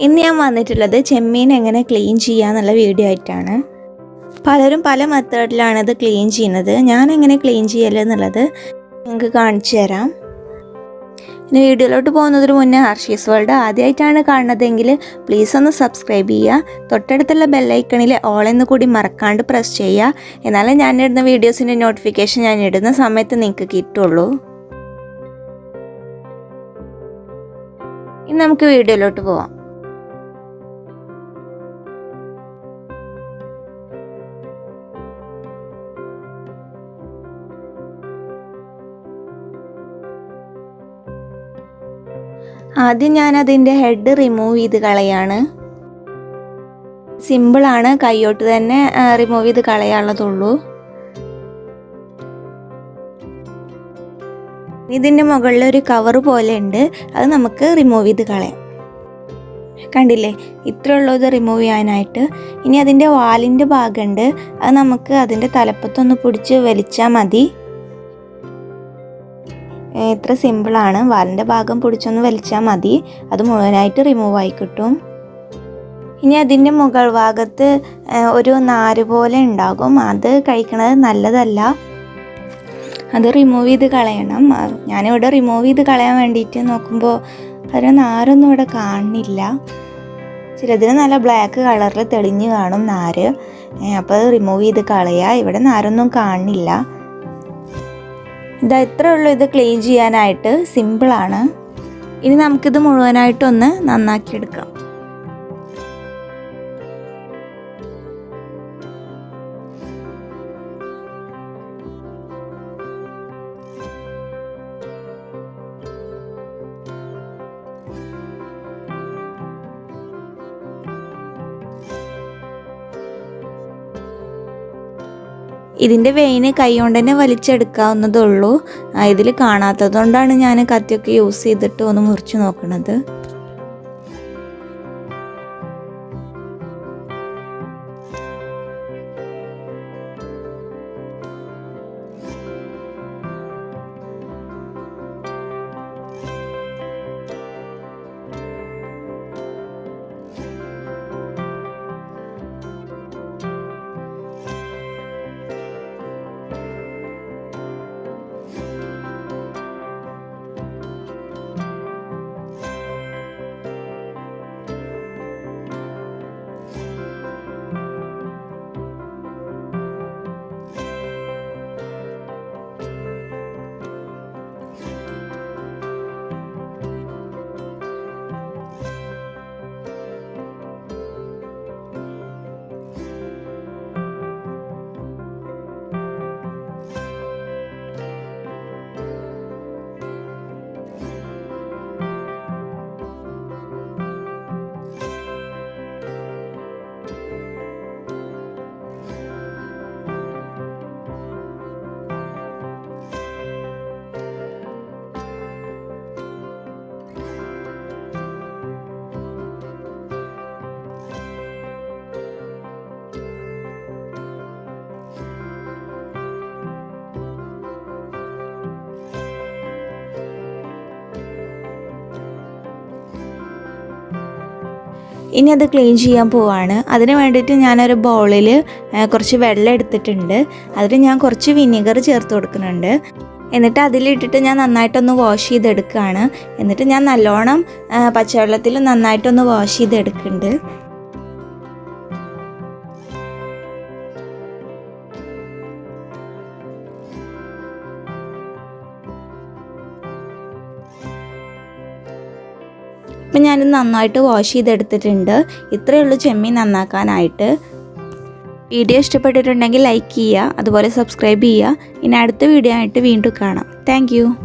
ഇന്ന് ഞാൻ വന്നിട്ടുള്ളത് ചെമ്മീൻ എങ്ങനെ ക്ലീൻ ചെയ്യാന്നുള്ള വീഡിയോ ആയിട്ടാണ്. പലരും പല മെത്തേഡിലാണ് ഇത് ക്ലീൻ ചെയ്യുന്നത്. ഞാൻ എങ്ങനെ ക്ലീൻ ചെയ്യലെന്നുള്ളത് നിങ്ങൾക്ക് കാണിച്ചു തരാം. ഇനി വീഡിയോയിലോട്ട് പോകുന്നതിന് മുന്നേ ഹർഷീസ് വേൾഡ് ആദ്യമായിട്ടാണ് കാണുന്നതെങ്കിൽ പ്ലീസ് ഒന്ന് സബ്സ്ക്രൈബ് ചെയ്യുക. തൊട്ടടുത്തുള്ള ബെല്ലൈക്കണിൽ ഓൾ എന്ന് കൂടി മറക്കാണ്ട് പ്രസ് ചെയ്യുക. എന്നാലേ ഞാൻ ഇടുന്ന വീഡിയോസിൻ്റെ നോട്ടിഫിക്കേഷൻ ഞാൻ ഇടുന്ന സമയത്ത് നിങ്ങൾക്ക് കിട്ടുള്ളൂ. ഇനി നമുക്ക് വീഡിയോയിലോട്ട് പോവാം. ആദ്യം ഞാൻ അതിൻ്റെ ഹെഡ് റിമൂവ് ചെയ്ത് കളയാണ്. സിമ്പിളാണ്, കൈയോട്ട് തന്നെ റിമൂവ് ചെയ്ത് കളയാനുള്ളതുള്ളൂ. ഇതിൻ്റെ മുകളിൽ ഒരു കവർ പോലെ ഉണ്ട്, അത് നമുക്ക് റിമൂവ് ചെയ്ത് കളയാം. കണ്ടില്ലേ, ഇത്രയുള്ളൂ ഇത് റിമൂവ് ചെയ്യാനായിട്ട്. ഇനി അതിൻ്റെ വാലിൻ്റെ ഭാഗമുണ്ട്, അത് നമുക്ക് അതിൻ്റെ തലപ്പത്തൊന്ന് പിടിച്ച് വലിച്ചാൽ മതി. ഇത്ര സിമ്പിളാണ്. വാലിൻ്റെ ഭാഗം പിടിച്ചൊന്ന് വലിച്ചാൽ മതി, അത് മുഴുവനായിട്ട് റിമൂവ് ആയി കിട്ടും. ഇനി അതിൻ്റെ മുകൾ ഭാഗത്ത് ഒരു നാര് പോലെ ഉണ്ടാകും, അത് കഴിക്കണത് നല്ലതല്ല, അത് റിമൂവ് ചെയ്ത് കളയണം. ഞാനിവിടെ റിമൂവ് ചെയ്ത് കളയാൻ വേണ്ടിയിട്ട് നോക്കുമ്പോൾ അതിന് നാരൊന്നും ഇവിടെ കാണുന്നില്ല. ചിലതിന് നല്ല ബ്ലാക്ക് കളറിൽ തെളിഞ്ഞ് കാണും നാര്, അപ്പോൾ അത് റിമൂവ് ചെയ്ത് കളയുക. ഇവിടെ നാരൊന്നും കാണുന്നില്ല. ഇതാ ഇത്രേ ഉള്ളൂ ഇത് ക്ലീൻ ചെയ്യാനായിട്ട്, സിമ്പിളാണ്. ഇനി നമുക്കിത് മുഴുവനായിട്ടൊന്ന് നന്നാക്കിയെടുക്കാം. ഇതിൻ്റെ വെയിന് കൈ കൊണ്ട് തന്നെ വലിച്ചെടുക്കാവുന്നതേ ഉള്ളൂ. ഇതിൽ കാണാത്തതുകൊണ്ടാണ് ഞാൻ കത്തിയൊക്കെ യൂസ് ചെയ്തിട്ട് ഒന്ന് മുറിച്ച് നോക്കുന്നത്. ഇനി അത് ക്ലീൻ ചെയ്യാൻ പോവാണ്. അതിന് വേണ്ടിയിട്ട് ഞാനൊരു ബൗളിൽ കുറച്ച് വെള്ളം എടുത്തിട്ടുണ്ട്. അതിൽ ഞാൻ കുറച്ച് വിനീഗർ ചേർത്ത് കൊടുക്കുന്നുണ്ട്. എന്നിട്ട് അതിലിട്ടിട്ട് ഞാൻ നന്നായിട്ടൊന്ന് വാഷ് ചെയ്തെടുക്കുകയാണ്. എന്നിട്ട് ഞാൻ നല്ലോണം പച്ചവെള്ളത്തിൽ നന്നായിട്ടൊന്ന് വാഷ് ചെയ്തെടുക്കുന്നുണ്ട്. അപ്പം ഞാനിത് നന്നായിട്ട് വാഷ് ചെയ്തെടുത്തിട്ടുണ്ട്. ഇത്രയേ ഉള്ളൂ ചെമ്മീൻ നന്നാക്കാനായിട്ട്. വീഡിയോ ഇഷ്ടപ്പെട്ടിട്ടുണ്ടെങ്കിൽ ലൈക്ക് ചെയ്യുക, അതുപോലെ സബ്സ്ക്രൈബ് ചെയ്യുക. ഇനി അടുത്ത വീഡിയോ ആയിട്ട് വീണ്ടും കാണാം. താങ്ക്